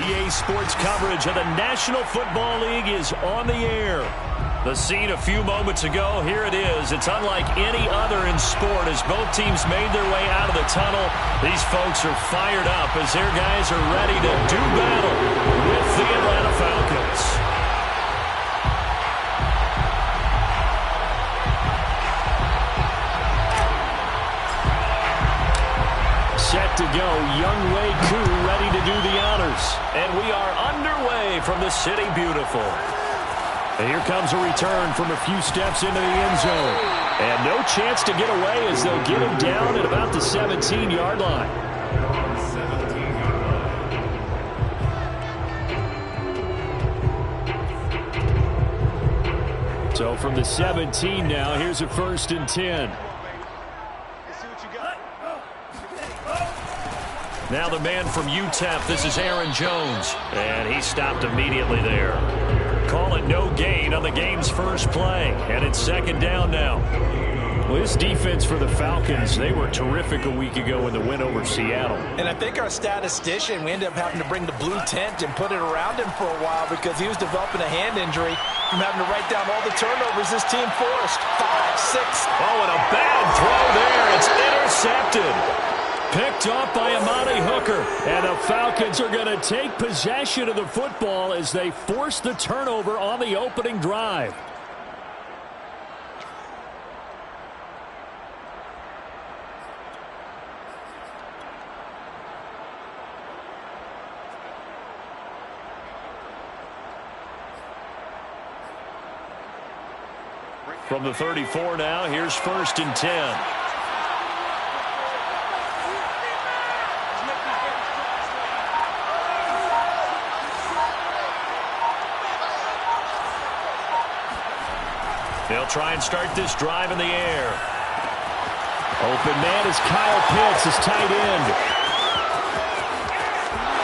EA Sports coverage of the National Football League is on the air. The scene a few moments ago, here it is. It's unlike any other in sport as both teams made their way out of the tunnel. These folks are fired up as their guys are ready to do battle with the Atlanta Falcons. Set to go, Younghoe Koo ready to do the honors. And we are underway from the City Beautiful. And here comes a return from a few steps into the end zone. And no chance to get away as they'll get him down at about the 17-yard line. So from the 17 now, here's a 1st and 10. Now the man from UTEP, this is Aaron Jones. And he stopped immediately there. Call it no gain on the game's first play. And it's 2nd down now. Well, this defense for the Falcons, they were terrific a week ago in the win over Seattle. And I think our statistician, we ended up having to bring the blue tent and put it around him for a while because he was developing a hand injury from having to write down all the turnovers this team forced. 5, 6. Oh, and a bad throw there. It's intercepted. Picked off by Amani Hooker. And the Falcons are going to take possession of the football as they force the turnover on the opening drive. From the 34 now, here's 1st and 10. They'll try and start this drive in the air. Open man is Kyle Pitts, his tight end.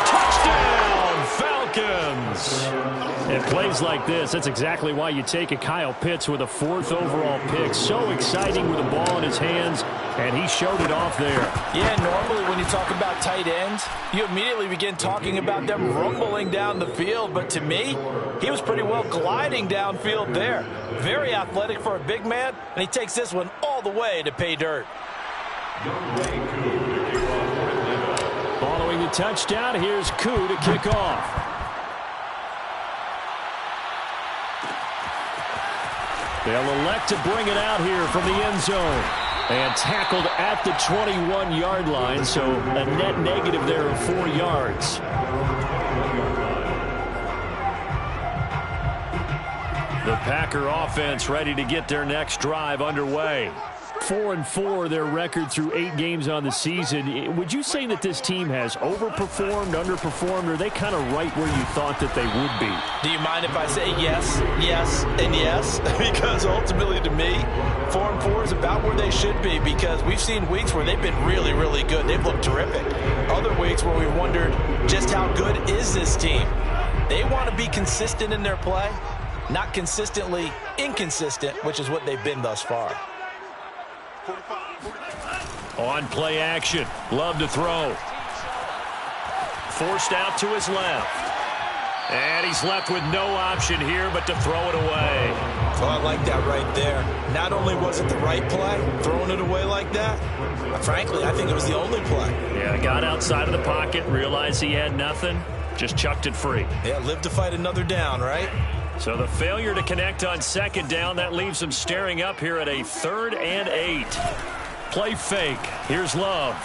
Touchdown, Falcons! And plays like this, that's exactly why you take a Kyle Pitts with a 4th overall pick. So exciting with the ball in his hands, and he showed it off there. Yeah, normally when you talk about tight ends, you immediately begin talking about them rumbling down the field. But to me, he was pretty well gliding downfield there. Very athletic for a big man, and he takes this one all the way to pay dirt. Following the touchdown, here's Koo to kick off. They'll elect to bring it out here from the end zone. And tackled at the 21-yard line, so a net negative there of 4 yards. The Packer offense ready to get their next drive underway. 4-4 their record through 8 games on the season. Would you say that this team has overperformed, underperformed, or are they kind of right where you thought that they would be? Do you mind if I say yes, yes, and yes? Because ultimately to me, 4-4 is about where they should be because we've seen weeks where they've been really, really good. They've looked terrific. Other weeks where we wondered just how good is this team. They want to be consistent in their play, not consistently inconsistent, which is what they've been thus far. On play action. Love to throw. Forced out to his left. And he's left with no option here but to throw it away. Oh, I like that right there. Not only was it the right play, throwing it away like that, frankly, I think it was the only play. Yeah, got outside of the pocket, realized he had nothing, just chucked it free. Yeah, live to fight another down, right? So the failure to connect on 2nd down, that leaves him staring up here at a 3rd and 8. Play fake. Here's Love.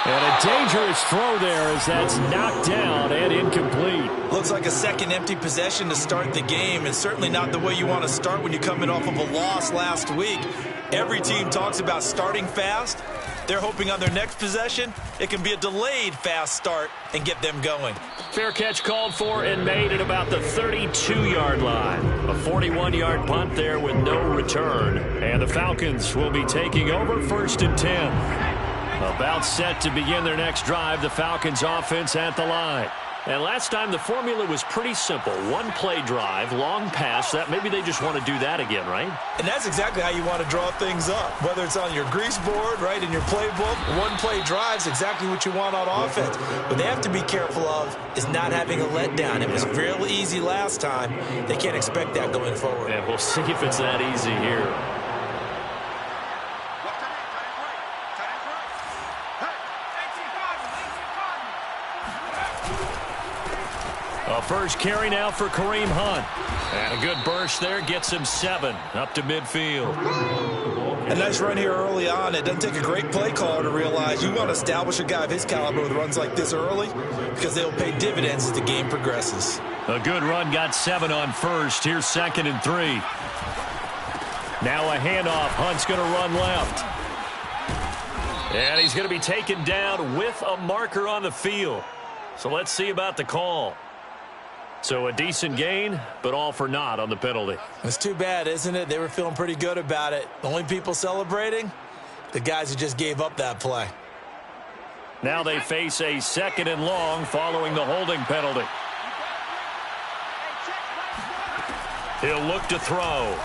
And a dangerous throw there as that's knocked down and incomplete. Looks like a second empty possession to start the game, and certainly not the way you want to start when you're coming off of a loss last week. Every team talks about starting fast. They're hoping on their next possession, it can be a delayed fast start and get them going. Fair catch called for and made at about the 32-yard line. A 41-yard punt there with no return. And the Falcons will be taking over 1st and 10. About set to begin their next drive, the Falcons offense at the line. And last time the formula was pretty simple. One play drive, long pass. That maybe they just want to do that again, right? And that's exactly how you want to draw things up. Whether it's on your grease board, right, in your playbook, one play drive is exactly what you want on offense. What they have to be careful of is not having a letdown. It was real easy last time. They can't expect that going forward. And we'll see if it's that easy here. A first carry now for Kareem Hunt. And a good burst there gets him 7 up to midfield. A nice run here early on. It doesn't take a great play caller to realize you want to establish a guy of his caliber with runs like this early because they'll pay dividends as the game progresses. A good run got 7 on first. Here's 2nd and 3. Now a handoff. Hunt's going to run left. And he's going to be taken down with a marker on the field. So let's see about the call. So a decent gain, but all for naught on the penalty. It's too bad, isn't it? They were feeling pretty good about it. The only people celebrating, the guys who just gave up that play. Now they face a 2nd and long following the holding penalty. He'll look to throw.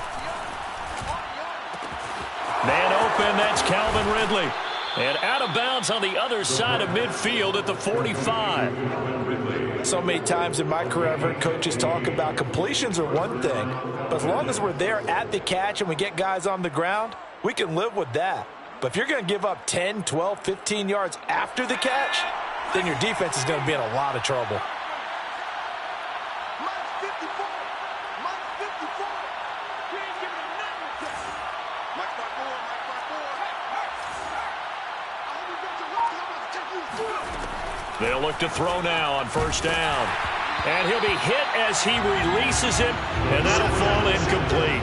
Man open, that's Calvin Ridley. And out of bounds on the other side of midfield at the 45. So many times in my career, I've heard coaches talk about completions are one thing, but as long as we're there at the catch and we get guys on the ground, we can live with that. But if you're going to give up 10, 12, 15 yards after the catch, then your defense is going to be in a lot of trouble. They'll look to throw now on first down. And he'll be hit as he releases it, and that'll fall incomplete.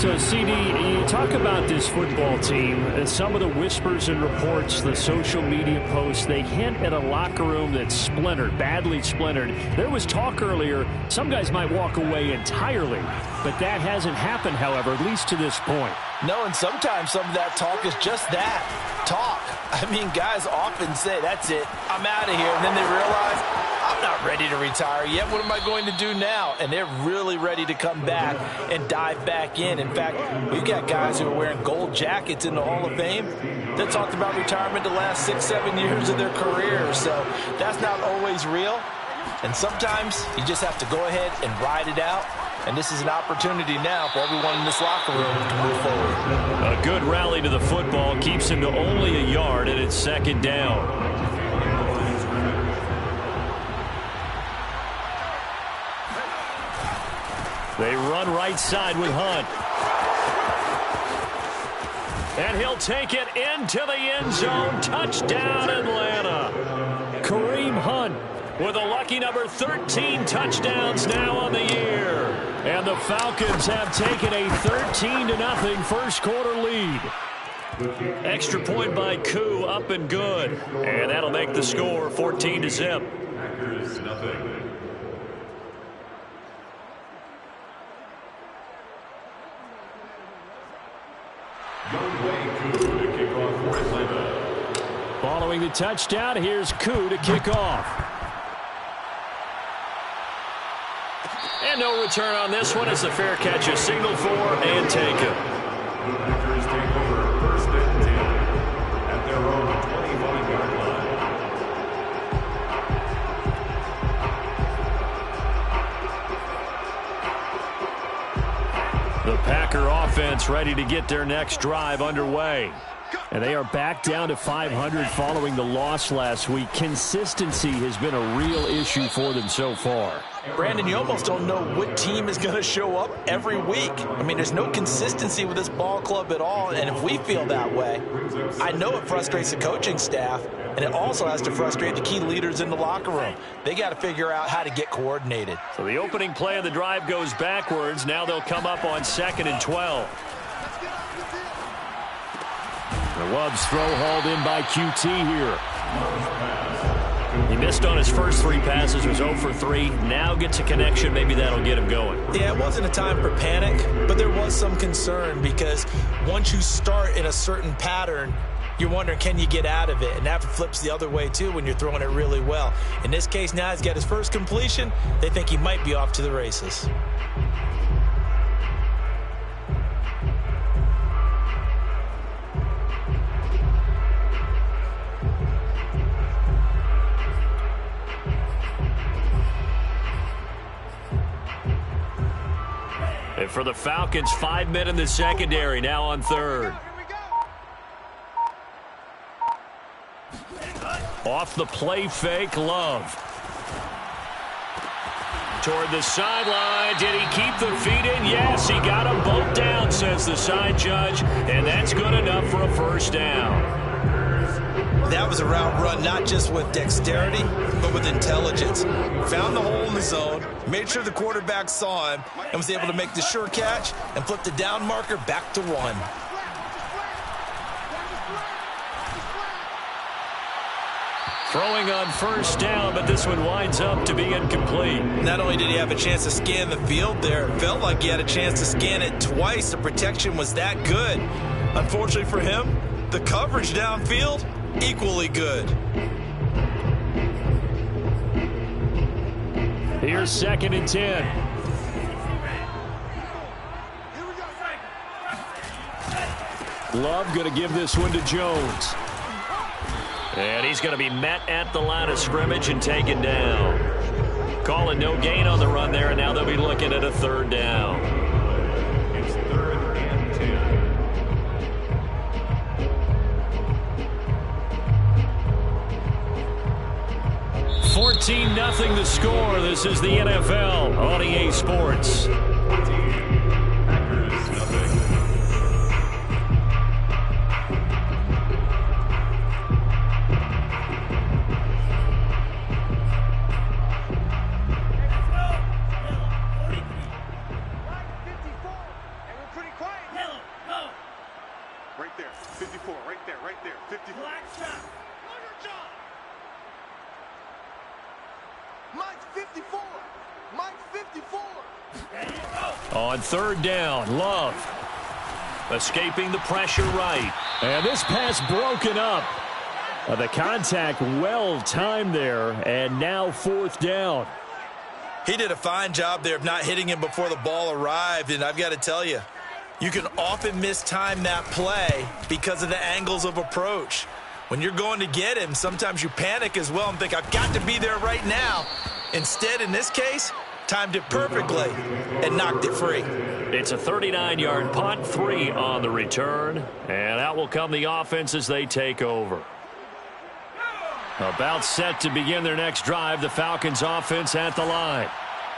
So, CD, you talk about this football team, and some of the whispers and reports, the social media posts, they hint at a locker room that's splintered, badly splintered. There was talk earlier, some guys might walk away entirely, but that hasn't happened, however, at least to this point. No, and sometimes some of that talk is just that, talk. I mean, guys often say, that's it, I'm out of here, and then they realize, I'm not ready to retire yet. What am I going to do now? And they're really ready to come back and dive back in. In fact, we've got guys who are wearing gold jackets in the Hall of Fame that talked about retirement the last 6-7 years of their career. So that's not always real. And sometimes you just have to go ahead and ride it out. And this is an opportunity now for everyone in this locker room to move forward. A good rally to the football keeps him to only a yard, and it's 2nd down. They run right side with Hunt. And he'll take it into the end zone. Touchdown, Atlanta. Kareem Hunt with a lucky number 13 touchdowns now on the year. And the Falcons have taken a 13-0 first quarter lead. Extra point by Koo, up and good. And that'll make the score 14-0. Following the touchdown, here's Koo to kick off. And no return on this one as the fair catch is signaled for and taken. Packers take over 1st and 10 at their own 25-yard line. The Packer offense ready to get their next drive underway. And they are back down to 500 following the loss last week. Consistency has been a real issue for them so far. Brandon, you almost don't know what team is going to show up every week. I mean, there's no consistency with this ball club at all, and if we feel that way, I know it frustrates the coaching staff, and it also has to frustrate the key leaders in the locker room. They got to figure out how to get coordinated. So the opening play of the drive goes backwards. Now they'll come up on 2nd and 12. The Love's throw hauled in by QT here. He missed on his first 3 passes, was 0 for 3. Now gets a connection. Maybe that'll get him going. Yeah, it wasn't a time for panic, but there was some concern because once you start in a certain pattern, you're wondering, can you get out of it? And that flips the other way, too, when you're throwing it really well. In this case, now he's got his first completion. They think he might be off to the races. And for the Falcons, 5 men in the secondary, now on third. Off the play fake, Love. Toward the sideline. Did he keep the feet in? Yes, he got them both down, says the side judge. And that's good enough for a first down. That was a route run, not just with dexterity, but with intelligence. Found the hole in the zone, made sure the quarterback saw him, and was able to make the sure catch and flip the down marker back to 1. Throwing on first down, but this one winds up to be incomplete. Not only did he have a chance to scan the field there, it felt like he had a chance to scan it twice. The protection was that good. Unfortunately for him, the coverage downfield, equally good. Here's 2nd and 10. Love going to give this one to Jones. And he's going to be met at the line of scrimmage and taken down. Calling no gain on the run there, and now they'll be looking at a 3rd down. It's 3rd and 10. 14-0 the score. This is the NFL on EA Sports. 14, Packers nothing. Right there, 54, right there, 54. Mike's 54. Mike's 54. On 3rd down, Love. Escaping the pressure right. And this pass broken up. The contact well timed there, and now 4th down. He did a fine job there of not hitting him before the ball arrived, and I've got to tell you, you can often mistime that play because of the angles of approach. When you're going to get him, sometimes you panic as well and think, I've got to be there right now. Instead, in this case, timed it perfectly and knocked it free. It's a 39-yard punt, 3 on the return. And out will come the offense as they take over. About set to begin their next drive, the Falcons offense at the line.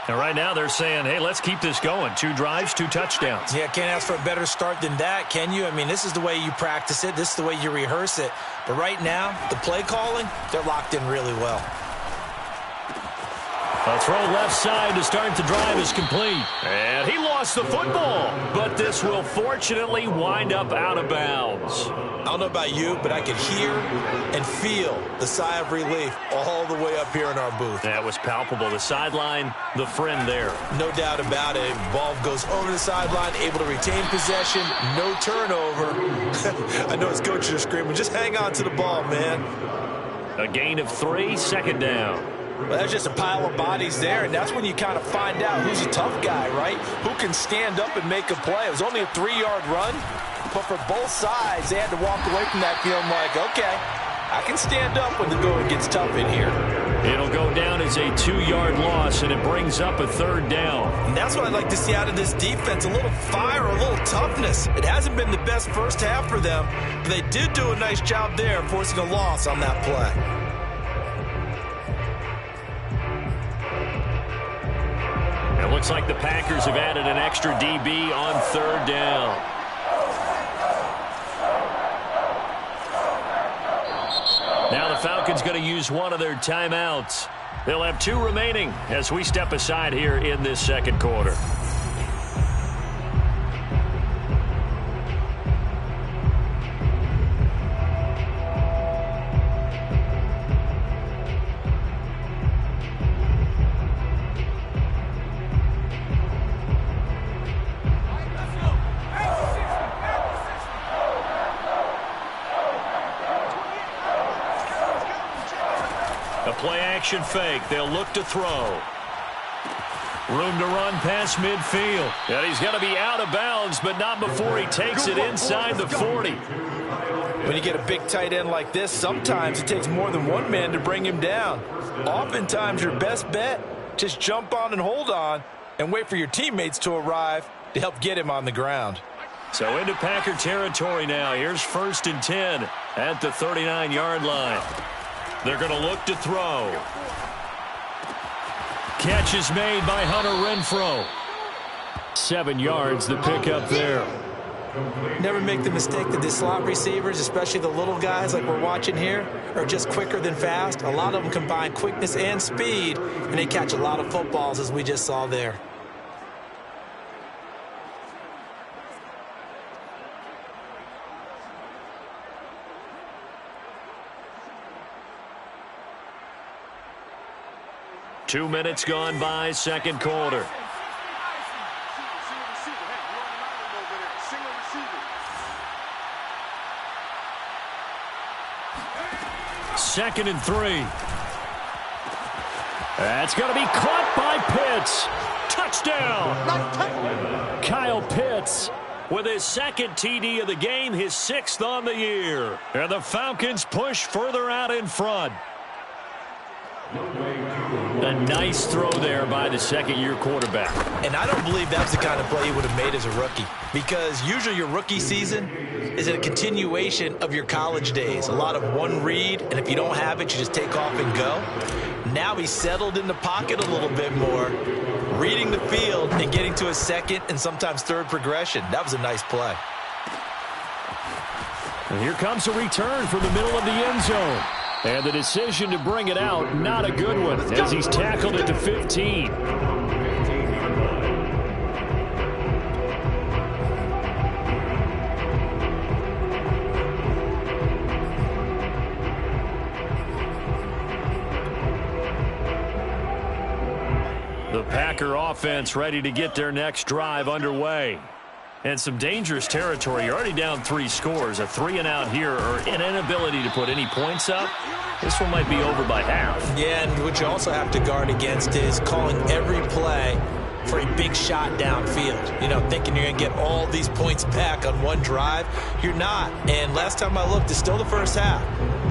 And right now they're saying, hey, let's keep this going. 2 drives, 2 touchdowns. Yeah, can't ask for a better start than that, can you? I mean, this is the way you practice it. This is the way you rehearse it. But right now, the play calling, they're locked in really well. A throw left side to start the drive is complete. And he lost the football. But this will fortunately wind up out of bounds. I don't know about you, but I could hear and feel the sigh of relief all the way up here in our booth. That was palpable. The sideline, the friend there. No doubt about it. Ball goes over the sideline, able to retain possession, no turnover. I know his coaches are screaming, just hang on to the ball, man. A gain of 3, 2nd down. Well, that's just a pile of bodies there, and that's when you kind of find out who's a tough guy, right? Who can stand up and make a play. It was only a 3-yard run, but for both sides, they had to walk away from that feeling like, okay, I can stand up when the going gets tough in here. It'll go down as a 2-yard loss, and it brings up a 3rd down. And that's what I'd like to see out of this defense, a little fire, a little toughness. It hasn't been the best first half for them, but they did do a nice job there forcing a loss on that play. It looks like the Packers have added an extra DB on 3rd down. Now the Falcons going to use one of their timeouts. They'll have 2 remaining as we step aside here in this 2nd quarter. A play-action fake. They'll look to throw. Room to run past midfield. And he's going to be out of bounds, but not before he takes it inside the 40. When you get a big tight end like this, sometimes it takes more than one man to bring him down. Oftentimes, your best bet, just jump on and hold on and wait for your teammates to arrive to help get him on the ground. So into Packer territory now. Here's 1st and 10 at the 39-yard line. They're going to look to throw. Catch is made by Hunter Renfrow. 7 yards, the pickup there. Never make the mistake that the slot receivers, especially the little guys like we're watching here, are just quicker than fast. A lot of them combine quickness and speed, and they catch a lot of footballs, as we just saw there. Two minutes gone by, second quarter. Second and 3. That's going to be caught by Pitts. Touchdown! Kyle Pitts with his second TD of the game, his 6th on the year. And the Falcons push further out in front. A nice throw there by the second-year quarterback. And I don't believe that's the kind of play he would have made as a rookie, because usually your rookie season is a continuation of your college days. A lot of one read, and if you don't have it, you just take off and go. Now he's settled in the pocket a little bit more, reading the field and getting to his second and sometimes third progression. That was a nice play. And here comes a return from the middle of the end zone. And the decision to bring it out, not a good one, as he's tackled it to 15. The Packer offense ready to get their next drive underway. And some dangerous territory. You're already down 3 scores. A 3-and-out here, or an inability to put any points up. This one might be over by half. Yeah, and what you also have to guard against is calling every play for a big shot downfield. You know, thinking you're going to get all these points back on one drive. You're not. And last time I looked, it's still the first half.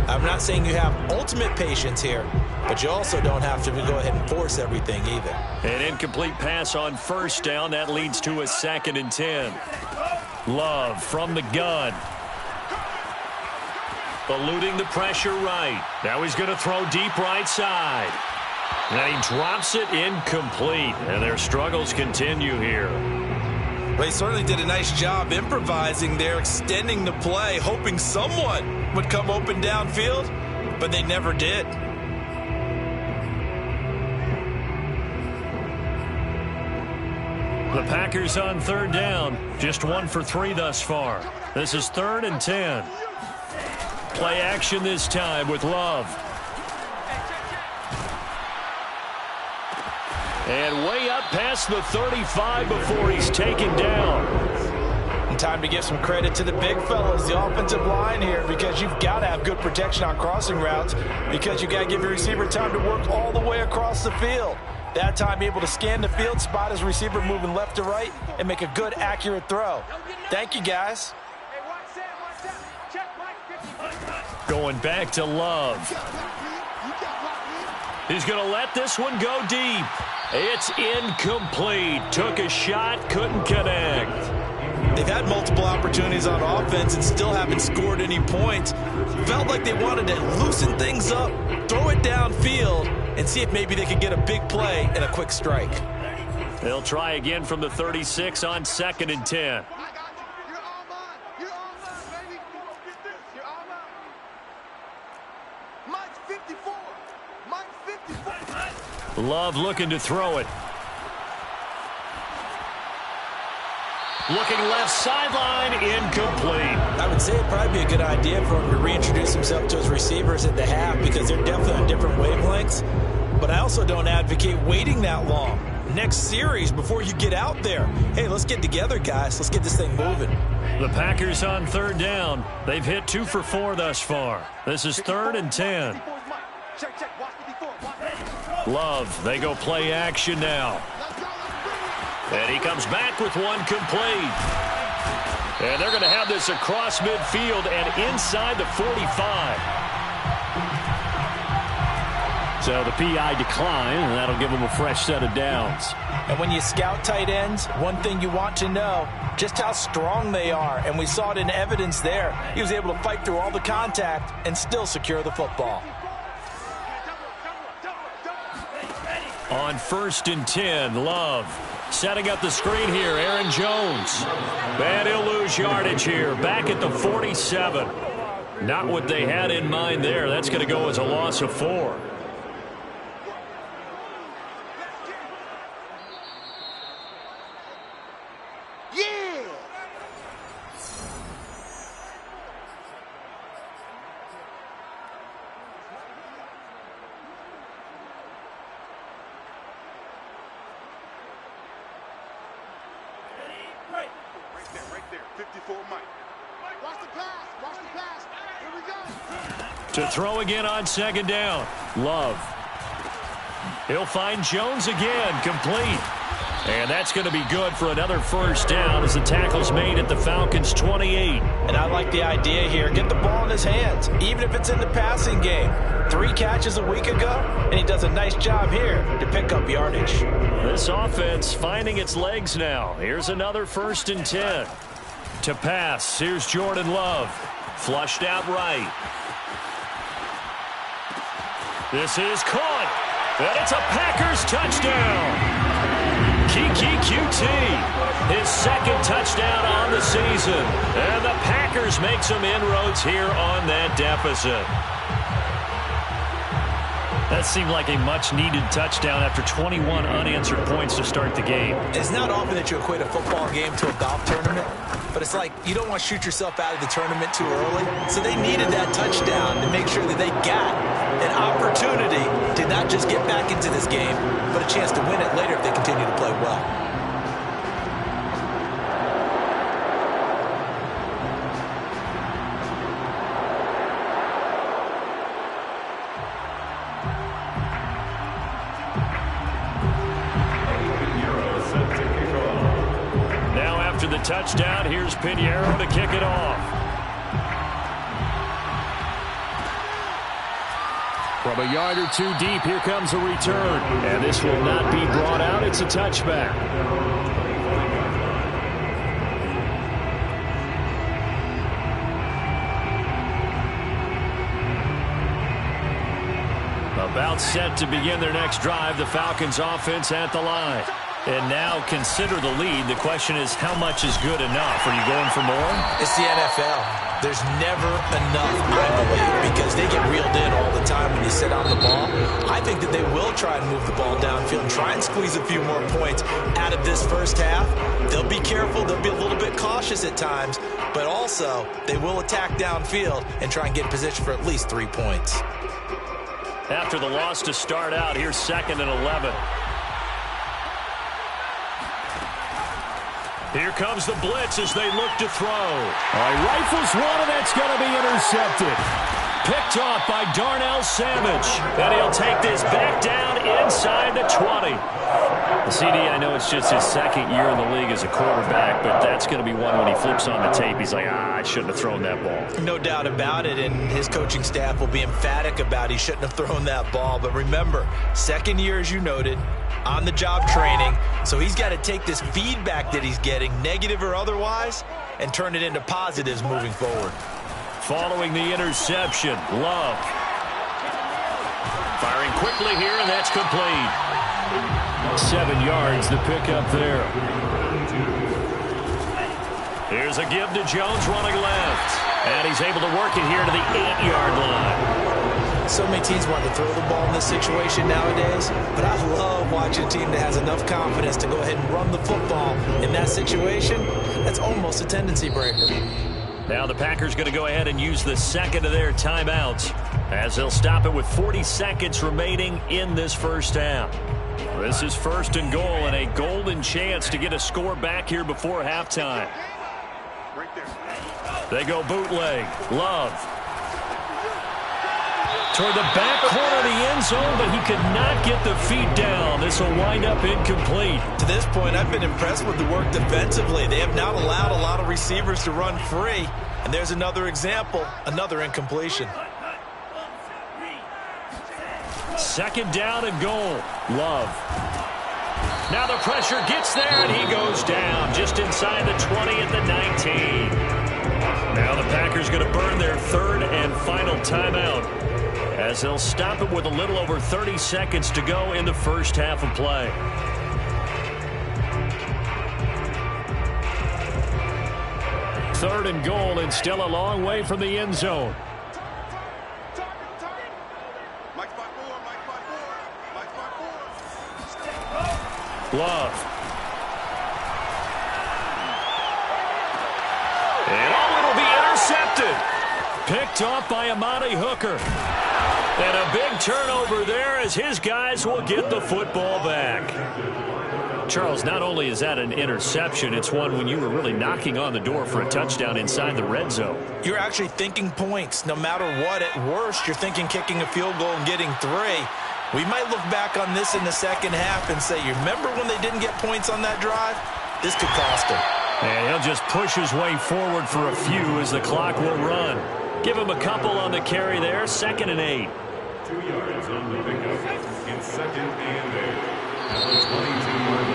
I'm not saying you have ultimate patience here, but you also don't have to go ahead and force everything either. An incomplete pass on first down. That leads to a 2nd and 10. Love from the gun. Eluding the pressure right. Now he's going to throw deep right side. And he drops it incomplete. And their struggles continue here. Well, he certainly did a nice job improvising there, extending the play, hoping someone would come open downfield, but they never did. The Packers on 3rd down. Just 1 for 3 thus far. This is 3rd and 10. Play action this time with Love. And way up past the 35 before he's taken down. And time to give some credit to the big fellas, the offensive line here, because you've got to have good protection on crossing routes, because you've got to give your receiver time to work all the way across the field. That time able to scan the field, spot his receiver moving left to right, and make a good, accurate throw. Thank you, guys. Going back to Love. He's going to let this one go deep. It's incomplete. Took a shot, couldn't connect. They've had multiple opportunities on offense and still haven't scored any points. Felt like they wanted to loosen things up, throw it downfield, and see if maybe they could get a big play and a quick strike. They'll try again from the 36 on 2nd and 10. Love looking to throw it. Looking left sideline, incomplete. I would say it'd probably be a good idea for him to reintroduce himself to his receivers at the half, because they're definitely on different wavelengths. But I also don't advocate waiting that long. Next series before you get out there. Hey, let's get together, guys. Let's get this thing moving. The Packers on 3rd down. They've hit 2 for 4 thus far. This is 3rd and 10. Love, they go play action now. And he comes back with one complete. And they're going to have this across midfield and inside the 45. So the PI decline, and that'll give them a fresh set of downs. And when you scout tight ends, one thing you want to know, just how strong they are. And we saw it in evidence there. He was able to fight through all the contact and still secure the football. On 1st and 10, Love setting up the screen here. Aaron Jones. And he'll lose yardage here. Back at the 47. Not what they had in mind there. That's going to go as a loss of 4. To throw again on 2nd down. Love. He'll find Jones again. Complete. And that's going to be good for another 1st down as the tackle's made at the Falcons' 28. And I like the idea here. Get the ball in his hands, even if it's in the passing game. 3 catches a week ago, and he does a nice job here to pick up yardage. This offense finding its legs now. Here's another 1st and 10. To pass, here's Jordan Love. Flushed out right. This is caught, and it's a Packers touchdown. Kiki QT, his 2nd touchdown on the season. And the Packers make some inroads here on that deficit. That seemed like a much-needed touchdown after 21 unanswered points to start the game. It's not often that you equate a football game to a golf tournament, but it's like you don't want to shoot yourself out of the tournament too early. So they needed that touchdown to make sure that they got an opportunity to not just get back into this game, but a chance to win it later if they continue to play well. The touchdown, here's Pinheiro to kick it off. From a yard or 2 deep, here comes a return. And this will not be brought out. It's a touchback. About set to begin their next drive, the Falcons offense at the line. And now consider the lead. The question is, how much is good enough? Are you going for more? It's the NFL. There's never enough, I believe, because they get reeled in all the time when you sit on the ball. I think that they will try and move the ball downfield and try and squeeze a few more points out of this first half. They'll be careful. They'll be a little bit cautious at times, but also they will attack downfield and try and get in position for at least 3 points. After the loss to start out, here's 2nd and 11. Here comes the blitz as they look to throw. Rifles one, and that's going to be intercepted. Picked off by Darnell Savage. And he'll take this back down inside the 20. The CD, I know it's just his 2nd year in the league as a quarterback, but that's going to be one when he flips on the tape. He's like, I shouldn't have thrown that ball. No doubt about it, and his coaching staff will be emphatic about he shouldn't have thrown that ball. But remember, 2nd year, as you noted, on-the-job training, so he's got to take this feedback that he's getting, negative or otherwise, and turn it into positives moving forward. Following the interception, Love. Firing quickly here, and that's complete. 7 yards, the pickup there. Here's a give to Jones running left. And he's able to work it here to the 8-yard line. So many teams want to throw the ball in this situation nowadays, but I love watching a team that has enough confidence to go ahead and run the football in that situation. That's almost a tendency breaker. Now the Packers going to go ahead and use the 2nd of their timeouts as they'll stop it with 40 seconds remaining in this first half. This is 1st and goal and a golden chance to get a score back here before halftime. They go bootleg. Love. Toward the back corner of the end zone, but he could not get the feet down. This will wind up incomplete. To this point, I've been impressed with the work defensively. They have not allowed a lot of receivers to run free. And there's another example, another incompletion. Second down and goal. Love. Now the pressure gets there, and he goes down just inside the 20 at the 19. Now the Packers going to burn their third and final timeout, as they'll stop it with a little over 30 seconds to go in the first half of play. Third and goal, and still a long way from the end zone. Love. And it'll be intercepted. Picked off by Amani Hooker. And a big turnover there as his guys will get the football back. Charles, not only is that an interception, it's one when you were really knocking on the door for a touchdown inside the red zone. You're actually thinking points. No matter what, at worst, you're thinking kicking a field goal and getting 3. We might look back on this in the second half and say, you remember when they didn't get points on that drive? This could cost them. And he'll just push his way forward for a few as the clock will run. Give him a couple on the carry there. 2nd and 8. 2 yards on the pickup in 2nd and 8. Number 22.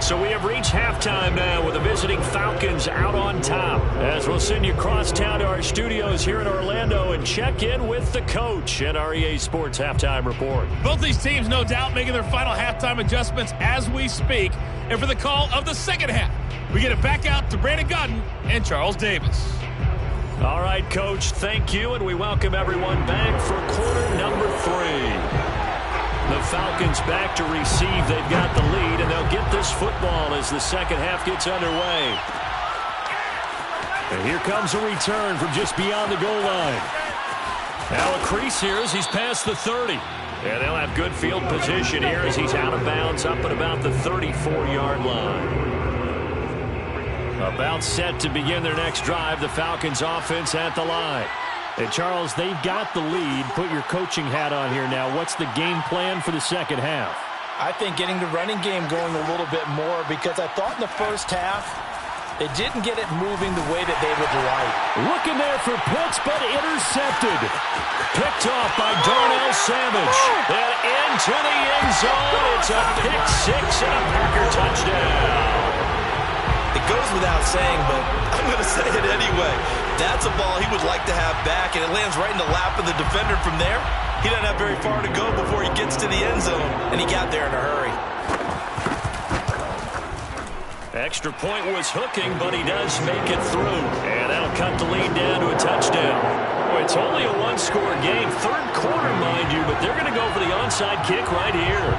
So we have reached halftime now with the visiting Falcons out on top, as we'll send you across town to our studios here in Orlando and check in with the coach at our EA Sports Halftime Report. Both these teams, no doubt, making their final halftime adjustments as we speak. And for the call of the second half, we get it back out to Brandon Godden and Charles Davis. All right, Coach, thank you, and we welcome everyone back for quarter number 3. The Falcons back to receive. They've got the lead, and they'll get this football as the second half gets underway. And here comes a return from just beyond the goal line. Now a crease here as he's past the 30. And they'll have good field position here as he's out of bounds up at about the 34-yard line. About set to begin their next drive, the Falcons offense at the line. And Charles, they've got the lead. Put your coaching hat on here now. What's the game plan for the second half? I think getting the running game going a little bit more, because I thought in the first half they didn't get it moving the way that they would like. Looking there for Pitts, but intercepted. Picked off by Darnell Savage. And into the end zone. It's a pick 6 and a Packer touchdown. It goes without saying, but I'm going to say it anyway. That's a ball he would like to have back, and it lands right in the lap of the defender from there. He doesn't have very far to go before he gets to the end zone, and he got there in a hurry. Extra point was hooking, but he does make it through. And that'll cut the lead down to a touchdown. Well, it's only a one-score game. Third quarter, mind you, but they're going to go for the onside kick right here.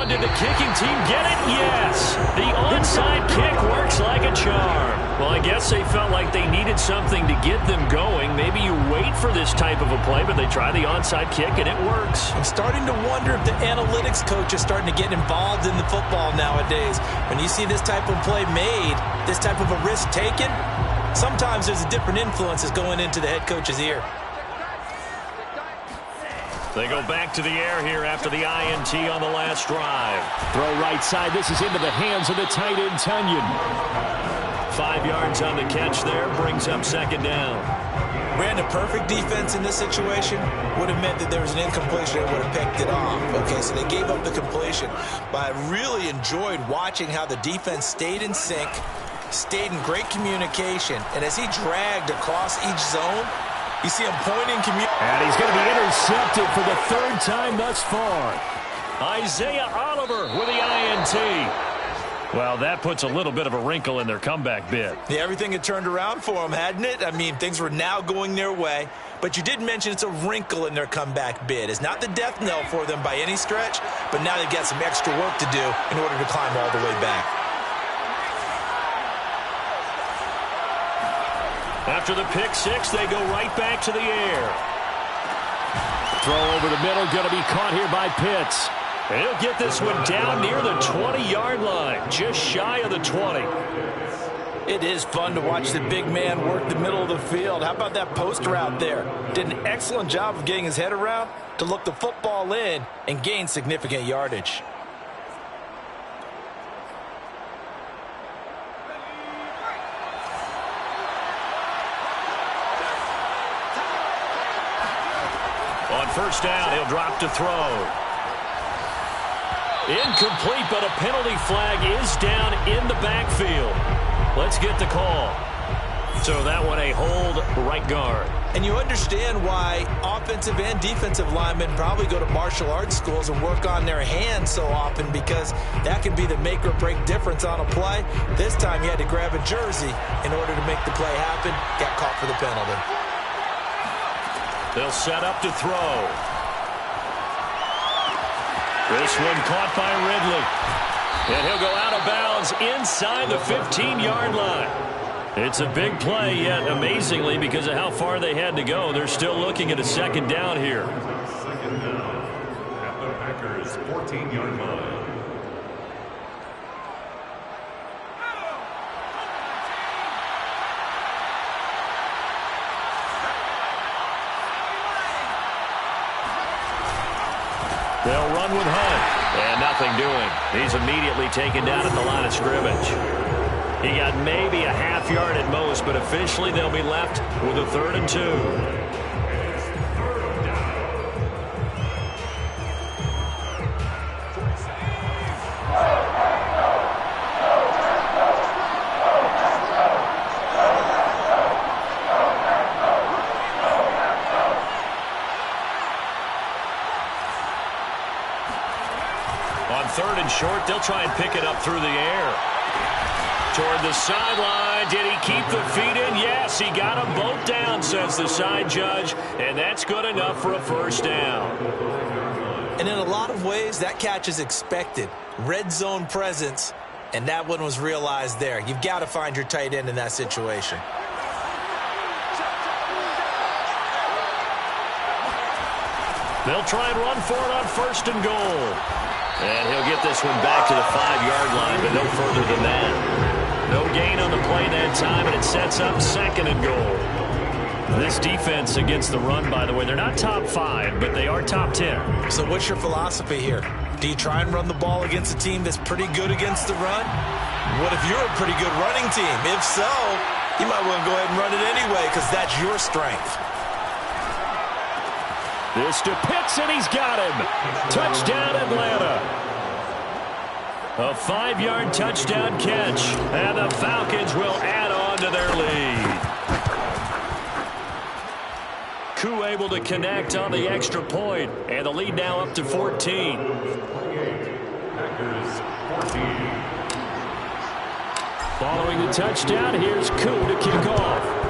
Did the kicking team get it? Yes. The onside kick works like a charm. Well, I guess they felt like they needed something to get them going. Maybe you wait for this type of a play, but they try the onside kick, and it works. I'm starting to wonder if the analytics coach is starting to get involved in the football nowadays. When you see this type of play made, this type of a risk taken, sometimes there's a different influences going into the head coach's ear. They go back to the air here after the INT on the last drive. Throw right side. This is into the hands of the tight end, Tunyon. 5 yards on the catch there. Brings up second down. Brandon, perfect defense in this situation would have meant that there was an incompletion and would have picked it off. Okay, so they gave up the completion. But I really enjoyed watching how the defense stayed in sync, stayed in great communication, and as he dragged across each zone, you see him pointing. And he's going to be intercepted for the 3rd time thus far. Isaiah Oliver with the INT. Well, that puts a little bit of a wrinkle in their comeback bid. Yeah, everything had turned around for them, hadn't it? I mean, things were now going their way. But you did mention it's a wrinkle in their comeback bid. It's not the death knell for them by any stretch, but now they've got some extra work to do in order to climb all the way back. After the pick 6, they go right back to the air. Throw over the middle, going to be caught here by Pitts. And he'll get this one down near the 20-yard line, just shy of the 20. It is fun to watch the big man work the middle of the field. How about that post route there? Did an excellent job of getting his head around to look the football in and gain significant yardage. On first down, he'll drop to throw. Incomplete, but a penalty flag is down in the backfield. Let's get the call. So that one a hold right guard. And you understand why offensive and defensive linemen probably go to martial arts schools and work on their hands so often, because that can be the make or break difference on a play. This time you had to grab a jersey in order to make the play happen. Got caught for the penalty. They'll set up to throw. This one caught by Ridley. And he'll go out of bounds inside the 15-yard line. It's a big play, yet amazingly, because of how far they had to go, they're still looking at a second down here. Second down at the Packers' 14-yard line. They'll run with Hunt, and nothing doing. He's immediately taken down at the line of scrimmage. He got maybe a half yard at most, but officially they'll be left with a 3rd and 2. On 3rd and short, they'll try and pick it up through the air. Toward the sideline. Did he keep the feet in? Yes, he got them both down, says the side judge, and that's good enough for a first down. And in a lot of ways, that catch is expected. Red zone presence, and that one was realized there. You've got to find your tight end in that situation. They'll try and run for it on 1st and goal. And he'll get this one back to the 5-yard line, but no further than that. No gain on the play that time, and it sets up 2nd and goal. This defense against the run, by the way, they're not top 5, but they are top 10. So what's your philosophy here? Do you try and run the ball against a team that's pretty good against the run? What if you're a pretty good running team? If so, you might want to go ahead and run it anyway, because that's your strength. This to Pitts, and he's got him. Touchdown, Atlanta. A 5-yard touchdown catch, and the Falcons will add on to their lead. Koo able to connect on the extra point, and the lead now up to 14. Packers 14. Following the touchdown, here's Koo to kick off.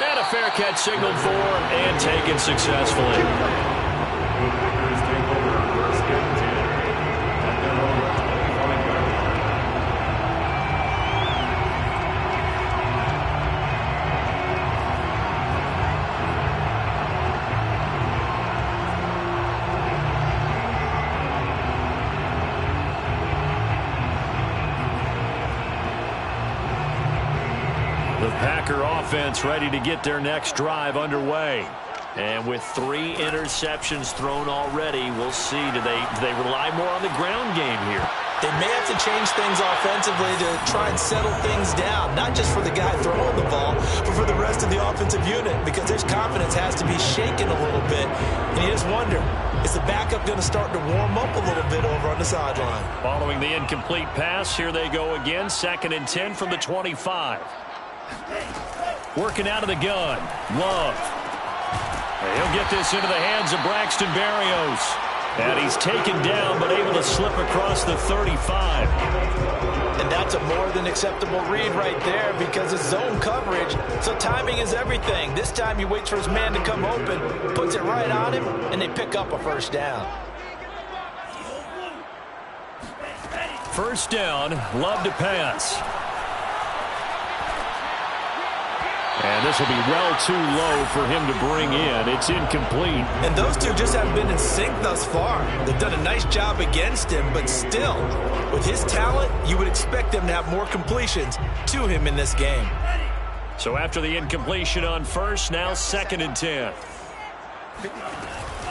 And a fair catch signaled for and taken successfully. Packers take over 1st and 10 at their own 25-yard line. The Packer offense ready to get their next drive underway. And with 3 interceptions thrown already, we'll see. Do they rely more on the ground game here? They may have to change things offensively to try and settle things down, not just for the guy throwing the ball, but for the rest of the offensive unit, because their confidence has to be shaken a little bit. And you just wonder, is the backup going to start to warm up a little bit over on the sideline? Following the incomplete pass, here they go again. 2nd and 10 from the 25. Working out of the gun. Love. And he'll get this into the hands of Braxton Berrios. And he's taken down, but able to slip across the 35. And that's a more than acceptable read right there, because it's zone coverage, so timing is everything. This time he waits for his man to come open, puts it right on him, and they pick up a first down. First down, Love to pass. And this will be well too low for him to bring in. It's incomplete. And those two just haven't been in sync thus far. They've done a nice job against him, but still, with his talent, you would expect them to have more completions to him in this game. So after the incompletion on first, now 2nd and 10.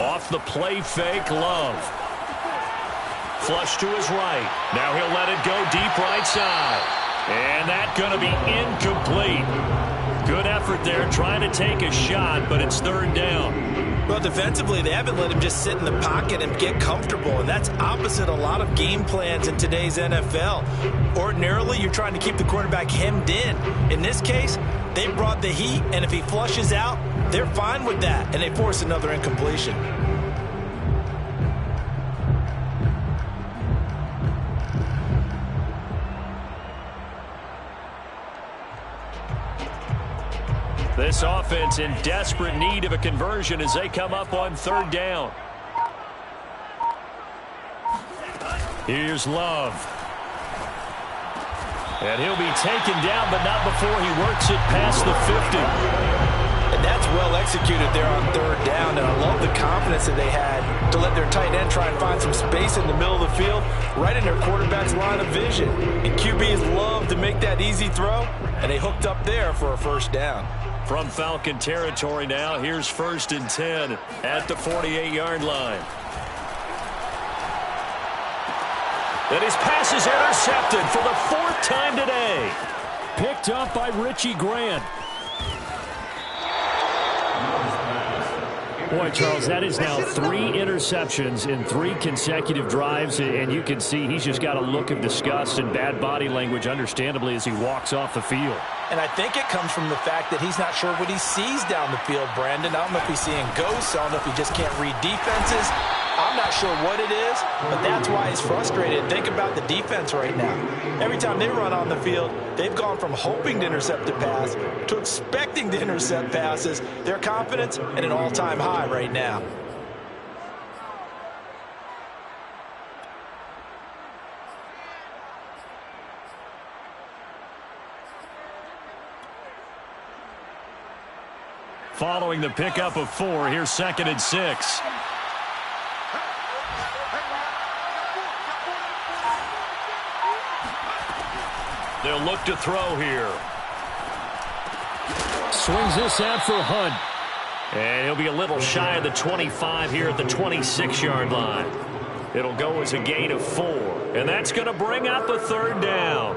Off the play fake, Love. Flush to his right. Now he'll let it go deep right side. And that's going to be incomplete. Good effort there trying to take a shot, but it's 3rd down. Well, defensively, they haven't let him just sit in the pocket and get comfortable, and that's opposite a lot of game plans in today's NFL. Ordinarily, you're trying to keep the quarterback hemmed in. In this case, they brought the heat, and if he flushes out, they're fine with that, and they force another incompletion. This offense in desperate need of a conversion as they come up on 3rd down. Here's Love. And he'll be taken down, but not before he works it past the 50. And that's well executed there on 3rd down, and I love the confidence that they had to let their tight end try and find some space in the middle of the field, right in their quarterback's line of vision. And QBs love to make that easy throw, and they hooked up there for a 1st down. From Falcon territory now, here's 1st and 10 at the 48-yard line. And his pass is intercepted for the 4th time today. Picked up by Richie Grant. Boy, Charles, that is now 3 interceptions in 3 consecutive drives, and you can see he's just got a look of disgust and bad body language, understandably, as he walks off the field. And I think it comes from the fact that he's not sure what he sees down the field, Brandon. I don't know if he's seeing ghosts. I don't know if he just can't read defenses. I'm not sure what it is, but that's why he's frustrated. Think about the defense right now. Every time they run on the field, they've gone from hoping to intercept a pass to expecting to intercept passes. Their confidence at an all-time high right now. Following the pickup of 4, here's 2nd and 6. They'll look to throw here. Swings this out for Hunt. And he'll be a little shy of the 25 here at the 26-yard line. It'll go as a gain of 4. And that's going to bring up a 3rd down.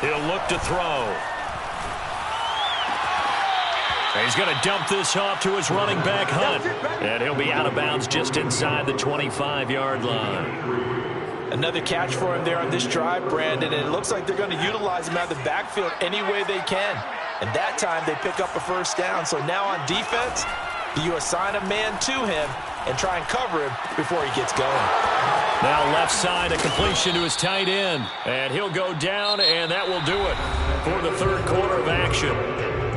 He'll look to throw. And he's going to dump this off to his running back, Hunt. And he'll be out of bounds just inside the 25-yard line. Another catch for him there on this drive, Brandon, and it looks like they're going to utilize him out of the backfield any way they can. And that time they pick up a 1st down. So now on defense, you assign a man to him and try and cover him before he gets going. Now left side, a completion to his tight end. And he'll go down, and that will do it for the 3rd quarter of action.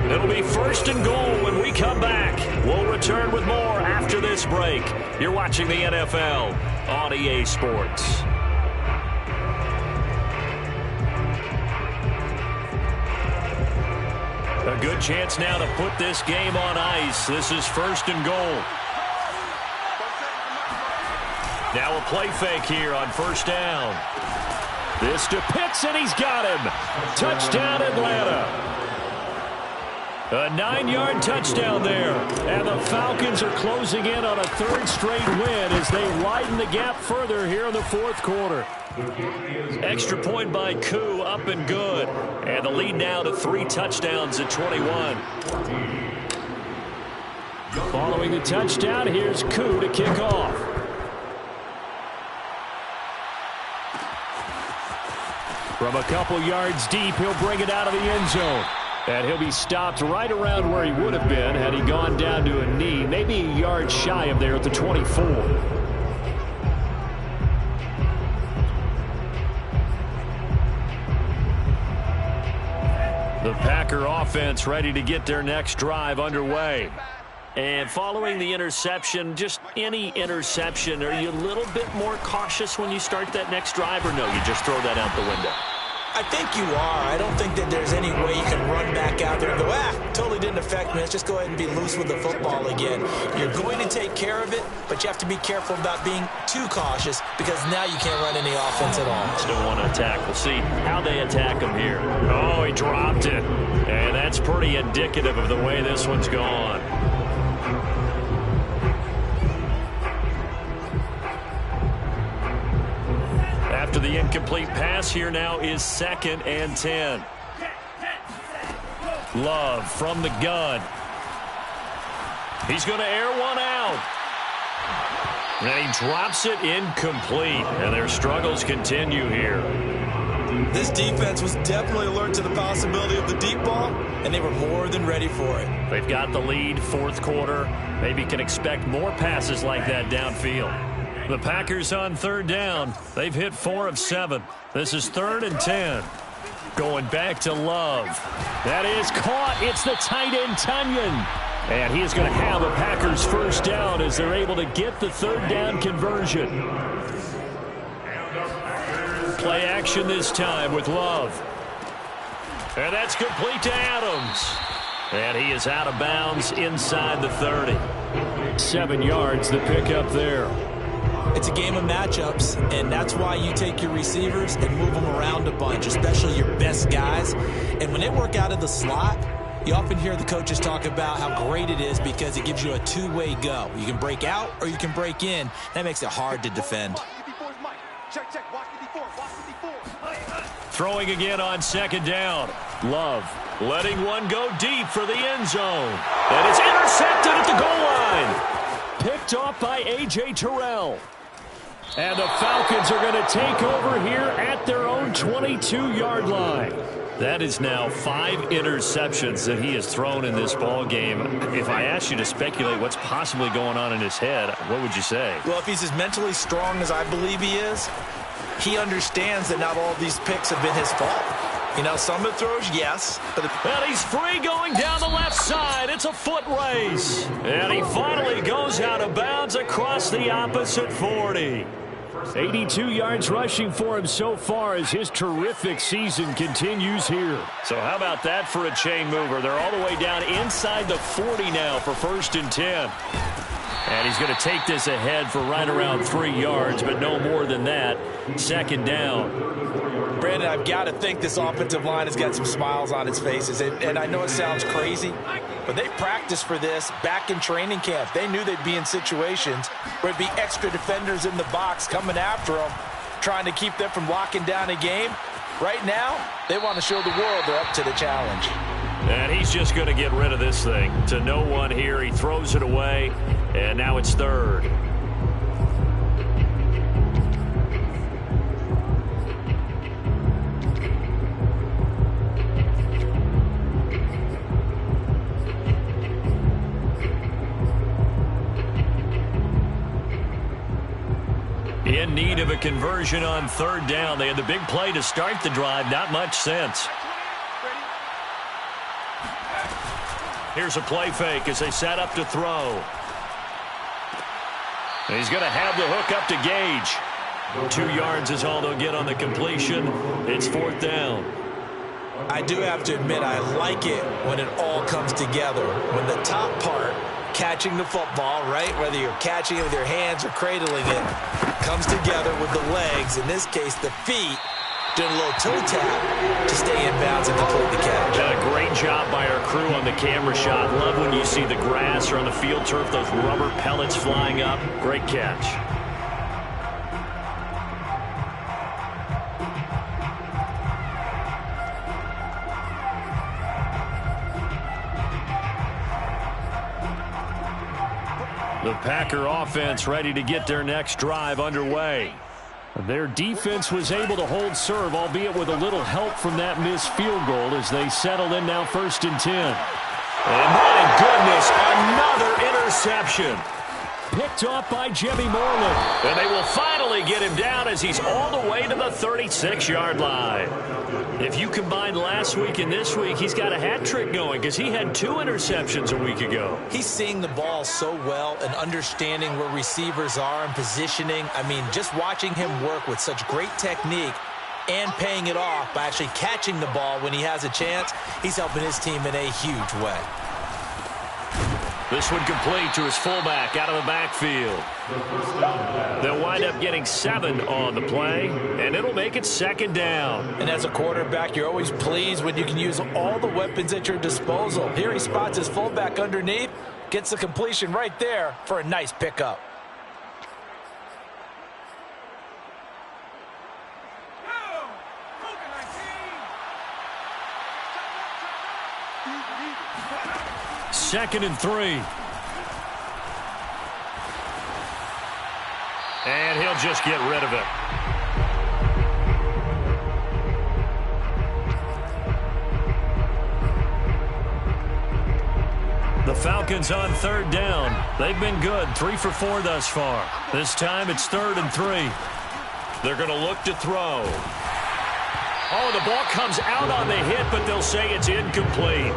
It'll be 1st and goal when we come back. We'll return with more after this break. You're watching the NFL on EA Sports. A good chance now to put this game on ice. This is 1st and goal. Now a play fake here on 1st down. This to Pitts, and he's got him. Touchdown, Atlanta. A 9-yard touchdown there. And the Falcons are closing in on a 3rd straight win as they widen the gap further here in the 4th quarter. Extra point by Koo, up and good. And the lead now to 3 touchdowns at 21. Following the touchdown, here's Koo to kick off. From a couple yards deep, he'll bring it out of the end zone. And he'll be stopped right around where he would have been had he gone down to a knee, maybe a yard shy of there at the 24. The Packer offense ready to get their next drive underway. And following the interception, just any interception, are you a little bit more cautious when you start that next drive, or no, you just throw that out the window? I think you are. I don't think that there's any way you can run back out there and go, totally didn't affect me. Let's just go ahead and be loose with the football again. You're going to take care of it, but you have to be careful about being too cautious because now you can't run any offense at all. Still want to attack. We'll see how they attack him here. Oh, he dropped it. And that's pretty indicative of the way this one's gone. After the incomplete pass, here now is 2nd and 10. Love from the gun. He's going to air one out. And he drops it incomplete. And their struggles continue here. This defense was definitely alert to the possibility of the deep ball, and they were more than ready for it. They've got the lead, 4th quarter. Maybe can expect more passes like that downfield. The Packers on 3rd down. They've hit 4 of 7. This is 3rd and 10. Going back to Love. That is caught. It's the tight end, Tunyon. And he is going to have a Packers first down as they're able to get the 3rd down conversion. Play action this time with Love. And that's complete to Adams. And he is out of bounds inside the 30. 7 yards the pickup there. It's a game of matchups, and that's why you take your receivers and move them around a bunch, especially your best guys. And when they work out of the slot, you often hear the coaches talk about how great it is because it gives you a two-way go. You can break out or you can break in. That makes it hard to defend. Throwing again on 2nd down. Love letting one go deep for the end zone. And it's intercepted at the goal line. Picked off by A.J. Terrell. And the Falcons are going to take over here at their own 22-yard line. That is now 5 interceptions that he has thrown in this ball game. If I asked you to speculate what's possibly going on in his head, what would you say? Well, if he's as mentally strong as I believe he is, he understands that not all of these picks have been his fault. You know, some of the throws, yes. But and he's free going down the left side. It's a foot race. And he finally goes out of bounds across the opposite 40. 82 yards rushing for him so far as his terrific season continues here. So how about that for a chain mover? They're all the way down inside the 40 now for 1st and 10. And he's going to take this ahead for right around 3 yards, but no more than that. 2nd down. Brandon, I've got to think this offensive line has got some smiles on its faces. And I know it sounds crazy, but they practiced for this back in training camp. They knew they'd be in situations where it'd be extra defenders in the box coming after them, trying to keep them from locking down a game. Right now, they want to show the world they're up to the challenge. And he's just going to get rid of this thing to no one here. He throws it away, and now it's 3rd. In need of a conversion on 3rd down. They had the big play to start the drive. Not much sense. Here's a play fake as they set up to throw. And he's going to have the hook up to Gage. 2 yards is all they'll get on the completion. It's 4th down. I do have to admit, I like it when it all comes together. When the top part, catching the football, right, whether you're catching it with your hands or cradling it, comes together with the legs, in this case the feet, doing a little toe tap to stay in bounds and complete the catch. Done a great job by our crew on the camera shot. Love when you see the grass or on the field turf, those rubber pellets flying up. Great catch. The Packer offense ready to get their next drive underway. Their defense was able to hold serve, albeit with a little help from that missed field goal as they settle in now 1st and 10. And my goodness, another interception. Picked off by Jimmy Moreland. And they will finally get him down as he's all the way to the 36-yard line. If you combine last week and this week, he's got a hat trick going because he had 2 interceptions a week ago. He's seeing the ball so well and understanding where receivers are and positioning. I mean, just watching him work with such great technique and paying it off by actually catching the ball when he has a chance, he's helping his team in a huge way. This one complete to his fullback out of the backfield. They'll wind up getting 7 on the play, and it'll make it 2nd down. And as a quarterback, you're always pleased when you can use all the weapons at your disposal. Here he spots his fullback underneath, gets the completion right there for a nice pickup. Second and 3. And he'll just get rid of it. The Falcons on 3rd down. They've been good, 3 for 4 thus far. This time it's 3rd and 3. They're going to look to throw. Oh, the ball comes out on the hit, but they'll say it's incomplete.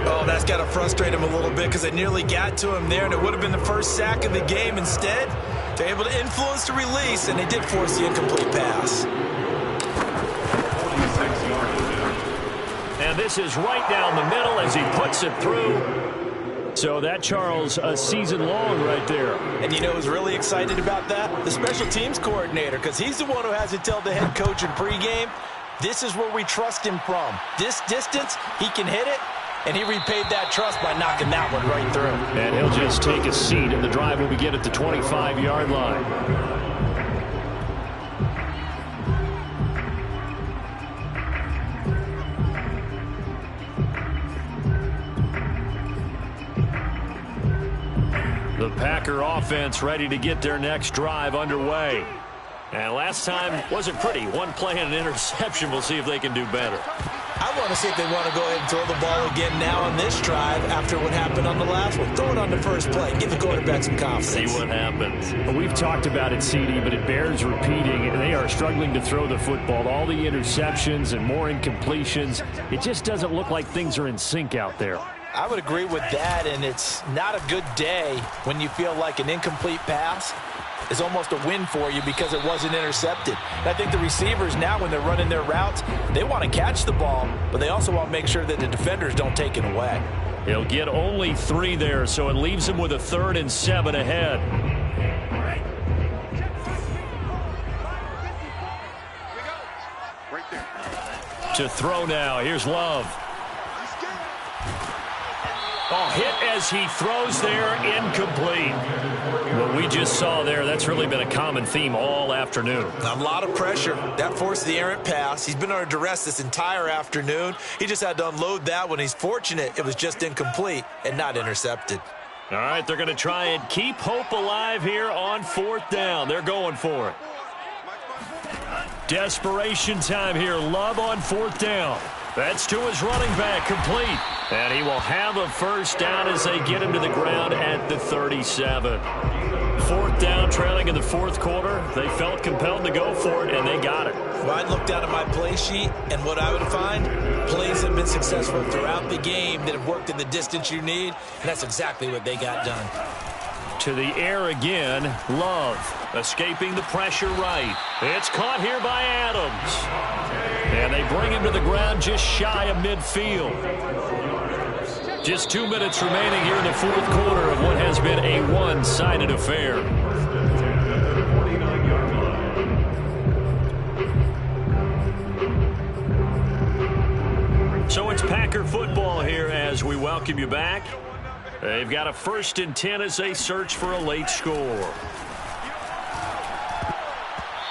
Oh, that's got to frustrate him a little bit because they nearly got to him there, and it would have been the first sack of the game. Instead, they're able to influence the release, and they did force the incomplete pass. And this is right down the middle as he puts it through. So that, Charles, a season long right there. And you know who's really excited about that? The special teams coordinator, because he's the one who has to tell the head coach in pregame, this is where we trust him from. This distance, he can hit it. And he repaid that trust by knocking that one right through. And he'll just take a seat, and the drive will begin at the 25-yard line. The Packer offense ready to get their next drive underway. And last time wasn't pretty. One play and an interception. We'll see if they can do better. I want to see if they want to go ahead and throw the ball again now on this drive after what happened on the last one. Throw it on the first play. Give the quarterback some confidence. See what happens. We've talked about it, CD, but it bears repeating. They are struggling to throw the football. All the interceptions and more incompletions. It just doesn't look like things are in sync out there. I would agree with that, and it's not a good day when you feel like an incomplete pass is almost a win for you because it wasn't intercepted. And I think the receivers now, when they're running their routes, they want to catch the ball, but they also want to make sure that the defenders don't take it away. He'll get only 3 there, so it leaves him with a 3rd and 7 ahead. Right there. To throw now. Here's Love. Oh, hit as he throws there, incomplete. What we just saw there, that's really been a common theme all afternoon. A lot of pressure. That forced the errant pass. He's been under duress this entire afternoon. He just had to unload that one. He's fortunate it was just incomplete and not intercepted. All right, they're going to try and keep hope alive here on 4th down. They're going for it. Desperation time here. Love on 4th down. That's to his running back, complete. And he will have a first down as they get him to the ground at the 37. 4th down, trailing in the 4th quarter. They felt compelled to go for it, and they got it. Well, I'd look down at my play sheet, and what I would find, plays have been successful throughout the game that have worked in the distance you need, and that's exactly what they got done. To the air again, Love escaping the pressure right. It's caught here by Adams. And they bring him to the ground just shy of midfield. Just 2 minutes remaining here in the 4th quarter of what has been a one-sided affair. So it's Packer football here as we welcome you back. They've got a 1st and 10 as they search for a late score.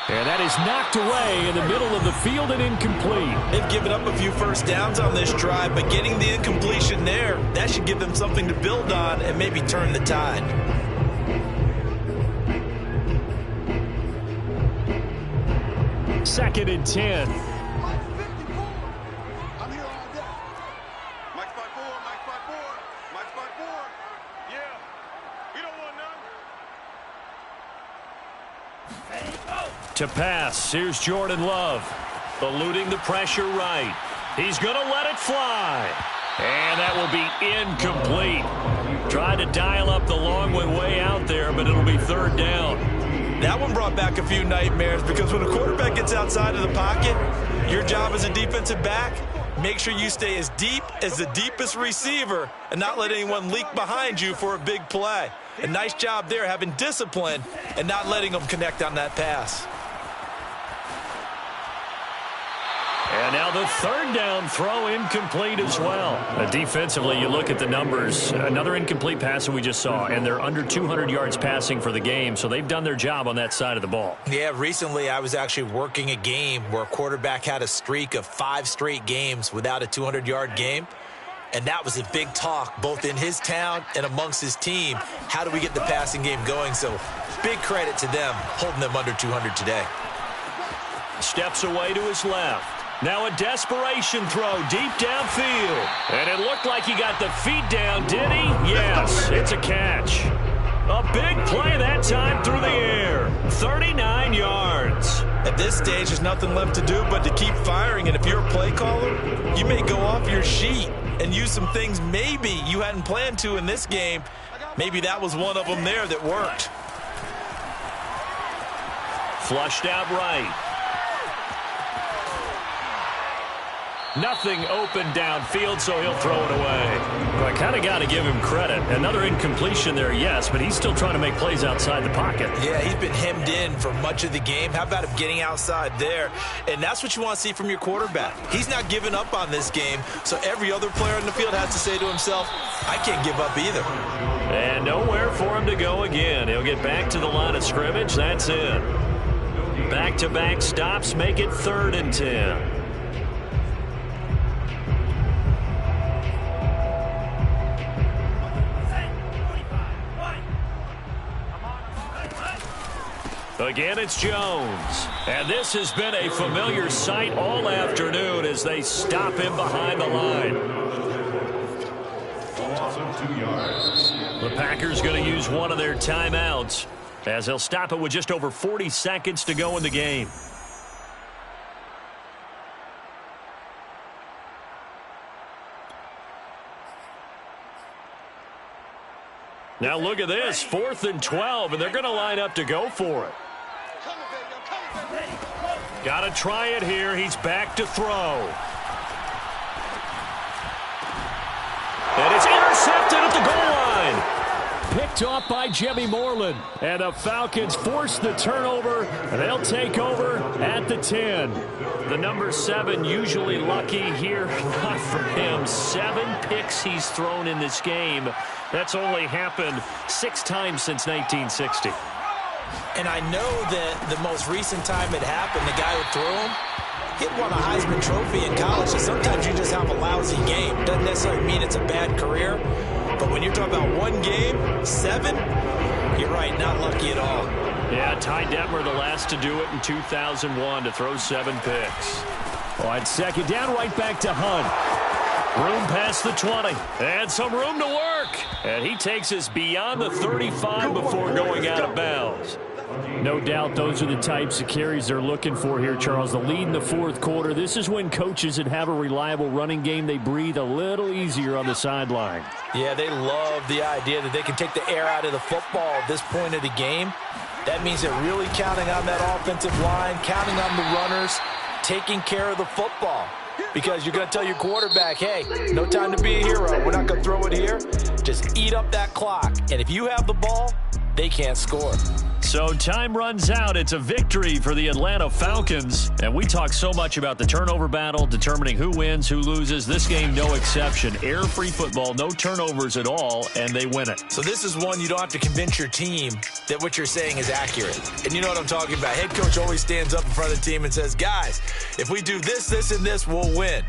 And that is knocked away in the middle of the field and incomplete. They've given up a few first downs on this drive, but getting the incompletion there, that should give them something to build on and maybe turn the tide. Second and 10. To pass, here's Jordan Love. Eluding the pressure right. He's going to let it fly. And that will be incomplete. Tried to dial up the long one way out there, but it'll be third down. That one brought back a few nightmares because when a quarterback gets outside of the pocket, your job as a defensive back, make sure you stay as deep as the deepest receiver and not let anyone leak behind you for a big play. A nice job there having discipline and not letting them connect on that pass. And now the third down throw incomplete as well. Defensively, you look at the numbers. Another incomplete pass that we just saw, and they're under 200 yards passing for the game, so they've done their job on that side of the ball. Yeah, recently I was actually working a game where a quarterback had a streak of 5 straight games without a 200-yard game. And that was a big talk, both in his town and amongst his team. How do we get the passing game going? So big credit to them holding them under 200 today. Steps away to his left. Now a desperation throw deep downfield. And it looked like he got the feet down, did he? Yes, it's a catch. A big play that time through the air. 39 yards. At this stage, there's nothing left to do but to keep firing. And if you're a play caller, you may go off your sheet and use some things maybe you hadn't planned to in this game. Maybe that was one of them there that worked. Flushed out right. Nothing open downfield, so he'll throw it away. Well, I kind of got to give him credit. Another incompletion there, yes, but he's still trying to make plays outside the pocket. Yeah, he's been hemmed in for much of the game. How about him getting outside there? And that's what you want to see from your quarterback. He's not giving up on this game, so every other player in the field has to say to himself, I can't give up either. And nowhere for him to go again. He'll get back to the line of scrimmage. That's it. Back-to-back stops make it 3rd and 10. Again, it's Jones. And this has been a familiar sight all afternoon as they stop him behind the line. The Packers going to use one of their timeouts as they'll stop it with just over 40 seconds to go in the game. Now look at this, 4th and 12, and they're going to line up to go for it. Got to try it here. He's back to throw. And it's intercepted at the goal line. Picked off by Jimmy Moreland. And the Falcons force the turnover. And they'll take over at the 10. The number 7 usually lucky here. Not for him. 7 picks he's thrown in this game. That's only happened 6 times since 1960. And I know that the most recent time it happened, the guy who threw him, he'd won a Heisman Trophy in college. So sometimes you just have a lousy game. Doesn't necessarily mean it's a bad career. But when you're talking about one game, 7, you're right, not lucky at all. Yeah, Ty Detmer the last to do it in 2001 to throw 7 picks. On 2nd down, right back to Hunt. Room past the 20. And some room to work. And he takes us beyond the 35 before going out of bounds. No doubt those are the types of carries they're looking for here, Charles. The lead in the 4th quarter. This is when coaches that have a reliable running game, they breathe a little easier on the sideline. Yeah, they love the idea that they can take the air out of the football at this point of the game. That means they're really counting on that offensive line, counting on the runners, taking care of the football. Because you're going to tell your quarterback, hey, no time to be a hero. We're not going to throw it here. Just eat up that clock. And if you have the ball, they can't score. So time runs out. It's a victory for the Atlanta Falcons. And we talk so much about the turnover battle, determining who wins, who loses. This game, no exception. Air-free football, no turnovers at all, and they win it. So this is one you don't have to convince your team that what you're saying is accurate. And you know what I'm talking about. Head coach always stands up in front of the team and says, guys, if we do this, this, and this, we'll win.